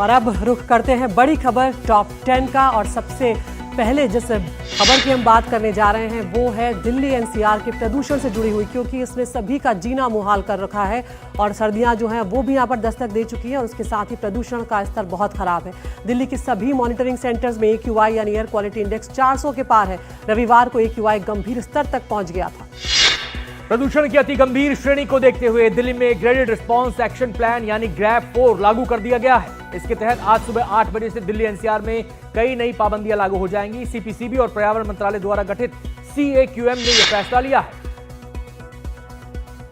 और अब रुख करते हैं बड़ी खबर टॉप 10 का। और सबसे पहले जिस खबर की हम बात करने जा रहे हैं वो है दिल्ली एनसीआर के प्रदूषण से जुड़ी हुई, क्योंकि इसने सभी का जीना मुहाल कर रखा है और सर्दियां जो हैं वो भी यहां पर दस्तक दे चुकी हैं और उसके साथ ही प्रदूषण का स्तर बहुत खराब है। दिल्ली के सभी मॉनिटरिंग सेंटर्स में AQI यानी एयर क्वालिटी इंडेक्स 400 के पार है। रविवार को AQI गंभीर स्तर तक पहुंच गया था। प्रदूषण की अति गंभीर श्रेणी को देखते हुए दिल्ली में ग्रेडेड रिस्पांस एक्शन प्लान यानी ग्रैप 4 लागू कर दिया गया है। इसके तहत आज सुबह 8 बजे से दिल्ली एनसीआर में कई नई पाबंदियां लागू हो जाएंगी। CPCB और पर्यावरण मंत्रालय द्वारा गठित CAQM ने यह फैसला लिया है।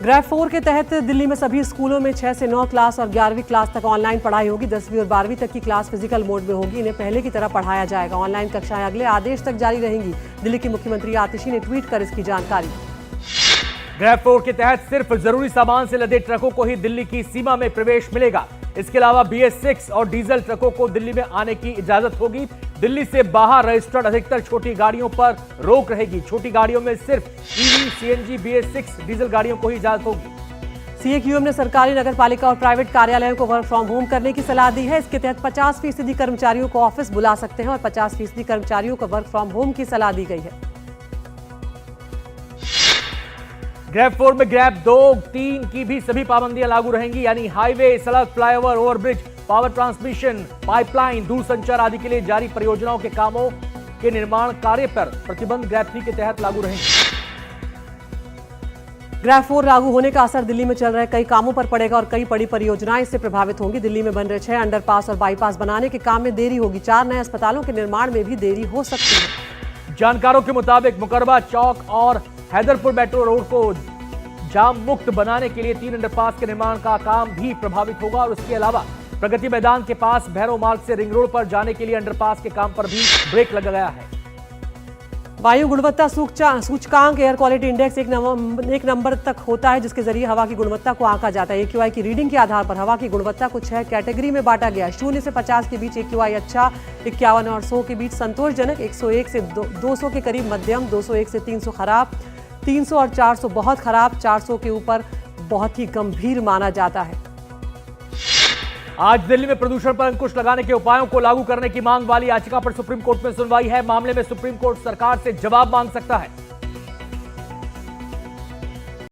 ग्रैप 4 के तहत दिल्ली में सभी स्कूलों में 6 से 9 क्लास और 11वीं क्लास तक ऑनलाइन पढ़ाई होगी। 10वीं और 12वीं तक की क्लास फिजिकल मोड में होगी। इन्हें पहले की तरह पढ़ाया जाएगा। ऑनलाइन कक्षाएं अगले आदेश तक जारी रहेंगी। दिल्ली की मुख्यमंत्री आतिशी ने ट्वीट कर इसकी जानकारी दी। ग्रैप 4 के तहत सिर्फ जरूरी सामान से लदे ट्रकों को ही दिल्ली की सीमा में प्रवेश मिलेगा। इसके अलावा BS6 और डीजल ट्रकों को दिल्ली में आने की इजाजत होगी। दिल्ली से बाहर रजिस्टर्ड अधिकतर छोटी गाड़ियों पर रोक रहेगी। छोटी गाड़ियों में सिर्फ EV, CNG, BS6 डीजल गाड़ियों को ही इजाजत होगी। CAQM ने सरकारी, नगरपालिका और प्राइवेट कार्यालयों को वर्क फ्रॉम होम करने की सलाह दी है। इसके तहत 50% कर्मचारियों को ऑफिस बुला सकते हैं और 50% कर्मचारियों को वर्क फ्रॉम होम की सलाह दी गई है। ग्रैप 4 में ग्रैप 2, 3 की भी सभी पाबंदियां लागू रहेंगी, यानी हाईवे, सड़क, flyover, overbridge, power transmission, pipeline, दूरसंचार आदि के लिए जारी परियोजनाओं के कामों के निर्माण कार्य पर प्रतिबंध ग्रैप 3 के तहत लागू रहेंगे। ग्रैप 4 लागू होने का असर दिल्ली में चल रहे कई कामों पर पड़ेगा और कई बड़ी परियोजनाएं इससे प्रभावित होंगी। दिल्ली में बन रहे 6 अंडरपास और बाईपास बनाने के काम में देरी होगी। 4 नए अस्पतालों के निर्माण में भी देरी हो सकती है। जानकारों के मुताबिक मुकरबा चौक और हैदरपुर मेट्रो रोड को जाम मुक्त बनाने के लिए 3 अंडरपास के निर्माण का काम भी प्रभावित होगा और उसके अलावा प्रगति मैदान के पास भैरव मार्ग से रिंग रोड पर जाने के लिए अंडरपास के काम पर भी ब्रेक लगा गया है। वायु गुणवत्ता सूचकांक एयर क्वालिटी इंडेक्स एक नंबर तक होता है, जिसके जरिए हवा की गुणवत्ता को आंका जाता है। AQI की रीडिंग के आधार पर हवा की गुणवत्ता को 6 कैटेगरी में बांटा गया है। 0 से 50 के बीच AQI अच्छा, 51 और 100 के बीच संतोषजनक, 101 से 200 के करीब मध्यम, 201 से 300 खराब, 300 और 400 बहुत खराब, 400 के ऊपर बहुत ही गंभीर माना जाता है। आज दिल्ली में प्रदूषण पर अंकुश लगाने के उपायों को लागू करने की मांग वाली याचिका पर सुप्रीम कोर्ट में सुनवाई है। मामले में सुप्रीम कोर्ट सरकार से जवाब मांग सकता है।